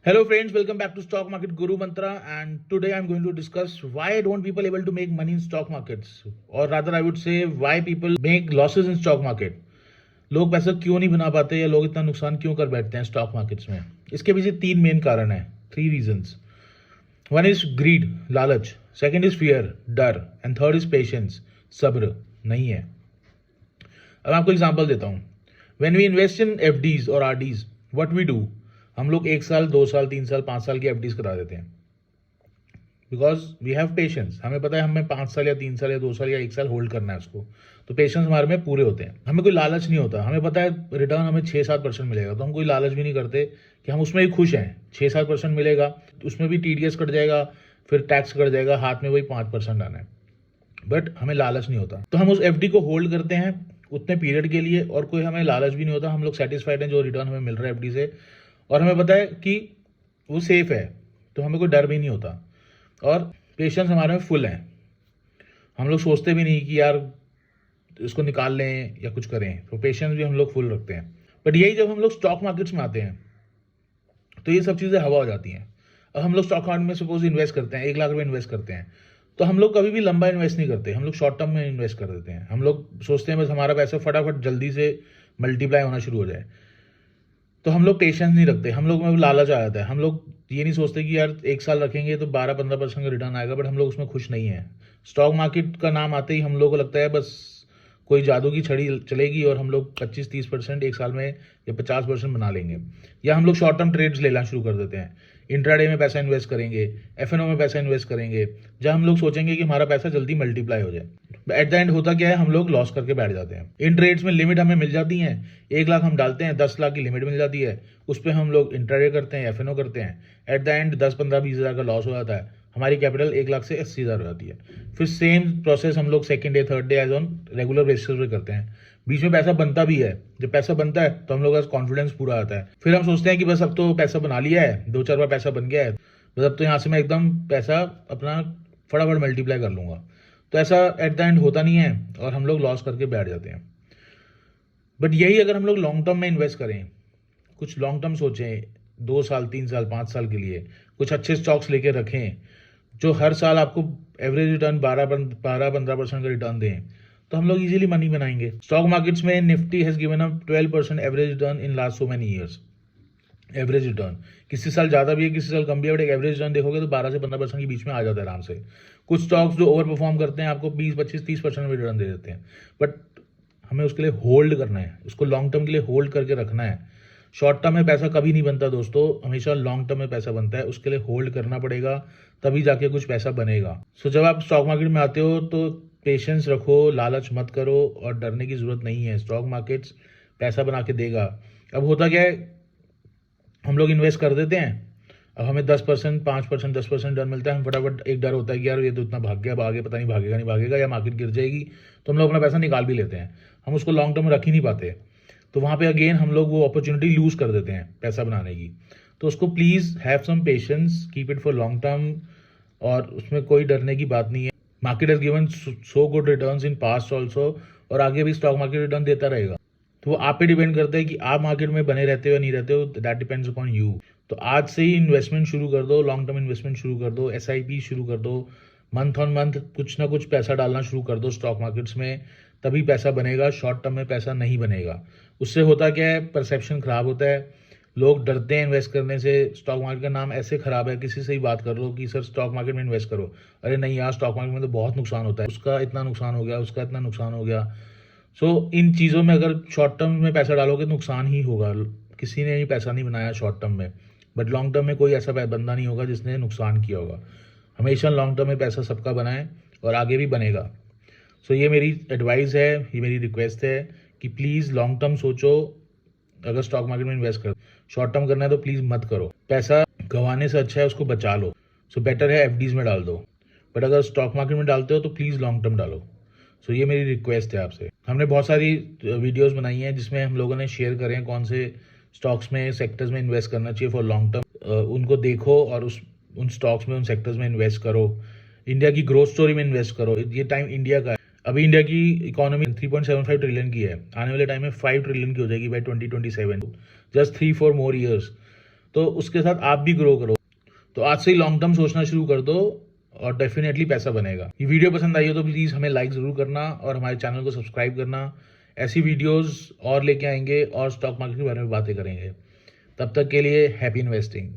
Hello friends, welcome back to Stock Market Guru Mantra, and today I'm going to discuss why don't people able to make money in stock markets, or rather I would say why people make losses in stock market. लोग पैसा क्यों नहीं बना पाते या लोग इतना नुकसान क्यों कर बैठते हैं स्टॉक मार्केट्स में? इसके पीछे तीन मेन कारण है, three reasons. One is greed, लालच. सेकंड इज फियर, डर. एंड थर्ड इज पेशेंस, सब्र नहीं है. अब आपको एग्जांपल देता हूँ. When we invest in FDs और आरडीज, व्हाट वी डू, हम लोग 1 साल 2 साल 3 साल 5 साल की एफडीज करा देते हैं बिकॉज वी हैव पेशेंस. हमें पता है हमें 5 साल या 3 साल या 2 साल या 1 साल होल्ड करना है उसको, तो पेशेंस हमारे में पूरे होते हैं. हमें कोई लालच नहीं होता, हमें पता है रिटर्न हमें 6-7% मिलेगा, तो हम कोई लालच भी नहीं करते कि हम उसमें भी खुश हैं. 6-7% मिलेगा, उसमें भी टीडीएस कट जाएगा, फिर टैक्स कट जाएगा, हाथ में वही 5% आना है, बट हमें लालच नहीं होता. तो हम उस एफडी को होल्ड करते हैं उतने पीरियड के लिए, और कोई हमें लालच भी नहीं होता. हम लोग सेटिस्फाइड हैं जो रिटर्न हमें मिल रहा है एफडी से, और हमें पता है कि वो सेफ है, तो हमें कोई डर भी नहीं होता. और पेशेंस हमारे में फुल है. हम लोग सोचते भी नहीं कि यार इसको निकाल लें या कुछ करें, तो पेशेंस भी हम लोग फुल रखते हैं. बट यही जब हम लोग स्टॉक मार्केट्स में आते हैं तो ये सब चीज़ें हवा हो जाती हैं. अब हम लोग स्टॉक मार्केट में सपोज इन्वेस्ट करते हैं, 1 लाख रुपये इन्वेस्ट करते हैं, तो हम लोग कभी भी लंबा इन्वेस्ट नहीं करते, हम लोग शॉर्ट टर्म में इन्वेस्ट कर देते हैं. हम लोग सोचते हैं बस हमारा पैसा फटाफट जल्दी से मल्टीप्लाई होना शुरू हो जाए, तो हम लोग पेशेंस नहीं रखते. हम लोग में लालच आ जाता है. हम लोग ये नहीं सोचते कि यार 1 साल रखेंगे तो 12-15% का रिटर्न आएगा, बट हम लोग उसमें खुश नहीं है. स्टॉक मार्केट का नाम आते ही हम लोग को लगता है बस कोई जादू की छड़ी चलेगी और हम लोग 25-30% 1 साल में या 50% बना लेंगे. या हम लोग शॉर्ट टर्म ट्रेड्स लेना शुरू कर देते हैं, इंट्राडे में पैसा इन्वेस्ट करेंगे, एफएनओ में पैसा इन्वेस्ट करेंगे, जहां हम लोग सोचेंगे कि हमारा पैसा जल्दी मल्टीप्लाई हो जाए. एट द एंड होता क्या है, हम लोग लॉस करके बैठ जाते हैं. इन ट्रेड्स में लिमिट हमें मिल जाती है, 1 लाख हम डालते हैं, 10 लाख की लिमिट मिल जाती है, उस पर हम लोग इंट्राडे करते हैं, एफएनओ करते हैं. एट द एंड 10-15-20 हज़ार का लॉस हो जाता है, हमारी कैपिटल 1 लाख से 80 हज़ार हो जाती है. फिर सेम प्रोसेस हम लोग second day third day as on regular basis पे करते हैं. बीच में पैसा बनता भी है. जब पैसा बनता है तो हम लोग का कॉन्फिडेंस पूरा आता है. फिर हम सोचते हैं कि बस अब तो पैसा बना लिया है, 2-4 बार पैसा बन गया है, बस अब तो यहाँ से मैं एकदम पैसा अपना फटाफट मल्टीप्लाई कर लूंगा. तो ऐसा एट द एंड होता नहीं है और हम लोग लॉस करके बैठ जाते हैं. बट यही अगर हम लोग लॉन्ग टर्म में इन्वेस्ट करें, कुछ लॉन्ग टर्म सोचें, 2 साल 3 साल 5 साल के लिए कुछ अच्छे स्टॉक्स लेके रखें जो हर साल आपको एवरेज रिटर्न 12-15% का रिटर्न दें, तो हम लोग इजीली मनी बनाएंगे. स्टॉक मार्केट्स में Nifty has given up 12% average return in last so many years. Average return किसी साल ज़्यादा भी है, किसी साल कम भी है, बट एक एवरेज रिटर्न देखोगे तो 12 से 15% के बीच में आ जाता है आराम से. कुछ स्टॉक्स जो ओवर परफॉर्म करते हैं आपको 20-25-30% में रिटर्न दे देते हैं, बट हमें उसके लिए होल्ड करना है, उसको लॉन्ग टर्म के लिए होल्ड करके रखना है. शॉर्ट टर्म में पैसा कभी नहीं बनता दोस्तों, हमेशा लॉन्ग टर्म में पैसा बनता है. उसके लिए होल्ड करना पड़ेगा, तभी जाके कुछ पैसा बनेगा. सो जब आप स्टॉक मार्केट में आते हो तो पेशेंस रखो, लालच मत करो, और डरने की जरूरत नहीं है. स्टॉक मार्केट्स पैसा बना के देगा. अब होता क्या है, हम लोग इन्वेस्ट कर देते हैं, अब हमें 10%, 5%, 10% डर मिलता है. हम फटाफट, एक डर होता है कि यार ये तो इतना भाग गया, अब आगे पता नहीं भागेगा नहीं भागेगा या मार्केट गिर जाएगी, तो हम लोग अपना पैसा निकाल भी लेते हैं. हम उसको लॉन्ग टर्म में रख ही नहीं पाते, तो वहाँ पे अगेन हम लोग वो अपॉर्चुनिटी लूज कर देते हैं पैसा बनाने की. तो उसको please have some patience, keep it for long term, और उसमें कोई डरने की बात नहीं है. Market has given so good returns in past also, और आगे भी स्टॉक मार्केट रिटर्न देता रहेगा. तो वो आप पे डिपेंड करता है कि आप मार्केट में बने रहते हो या नहीं रहते हो. That depends upon you. तो आज से ही इन्वेस्टमेंट शुरू कर दो, लॉन्ग टर्म इन्वेस्टमेंट शुरू कर दो, एसआईपी शुरू कर दो, मंथ ऑन मंथ कुछ ना कुछ पैसा डालना शुरू कर दो स्टॉक मार्केट्स में, तभी पैसा बनेगा. शॉर्ट टर्म में पैसा नहीं बनेगा. उससे होता क्या है, परसेप्शन खराब होता है, लोग डरते हैं इन्वेस्ट करने से. स्टॉक मार्केट का नाम ऐसे खराब है, किसी से ही बात कर लो कि सर स्टॉक मार्केट में इन्वेस्ट करो, अरे नहीं यार स्टॉक मार्केट में तो बहुत नुकसान होता है, उसका इतना नुकसान हो गया, उसका इतना नुकसान हो गया. सो इन चीज़ों में अगर शॉर्ट टर्म में पैसा डालोगे तो नुकसान ही होगा. किसी ने भी पैसा नहीं बनाया शॉर्ट टर्म में, बट लॉन्ग टर्म में कोई ऐसा बंदा नहीं होगा जिसने नुकसान किया होगा. हमेशा लॉन्ग टर्म में पैसा सबका बनाए और आगे भी बनेगा. सो ये मेरी एडवाइस है, ये मेरी रिक्वेस्ट है कि प्लीज़ लॉन्ग टर्म सोचो. अगर स्टॉक मार्केट में इन्वेस्ट करो, शॉर्ट टर्म करना है तो प्लीज़ मत करो. पैसा गंवाने से अच्छा है उसको बचा लो. सो बेटर है एफडीज में डाल दो, बट अगर स्टॉक मार्केट में डालते हो तो प्लीज़ लॉन्ग टर्म डालो. सो ये मेरी रिक्वेस्ट है आपसे. हमने बहुत सारी वीडियोस बनाई हैं जिसमें हम लोगों ने शेयर करें हैं कौन से स्टॉक्स में, सेक्टर्स में इन्वेस्ट करना चाहिए फॉर लॉन्ग टर्म. उनको देखो और उन स्टॉक्स में, उन सेक्टर्स में इन्वेस्ट करो. इंडिया की ग्रोथ स्टोरी में इन्वेस्ट करो. ये टाइम इंडिया का है. अभी इंडिया की इकोनॉमी 3.75 ट्रिलियन की है, आने वाले टाइम में 5 ट्रिलियन की हो जाएगी बाय 2027. Just 3-4 more years. तो उसके साथ आप भी ग्रो करो। तो आज से ही लॉन्ग टर्म सोचना शुरू कर दो और डेफिनेटली पैसा बनेगा। ये वीडियो पसंद आई हो तो प्लीज़ हमें लाइक ज़रूर करना और हमारे चैनल को सब्सक्राइब करना। ऐसी वीडियोस और लेके आएंगे और स्टॉक मार्केट के बारे में बातें करेंगे। तब तक के लिए हैप्पी इन्वेस्टिंग।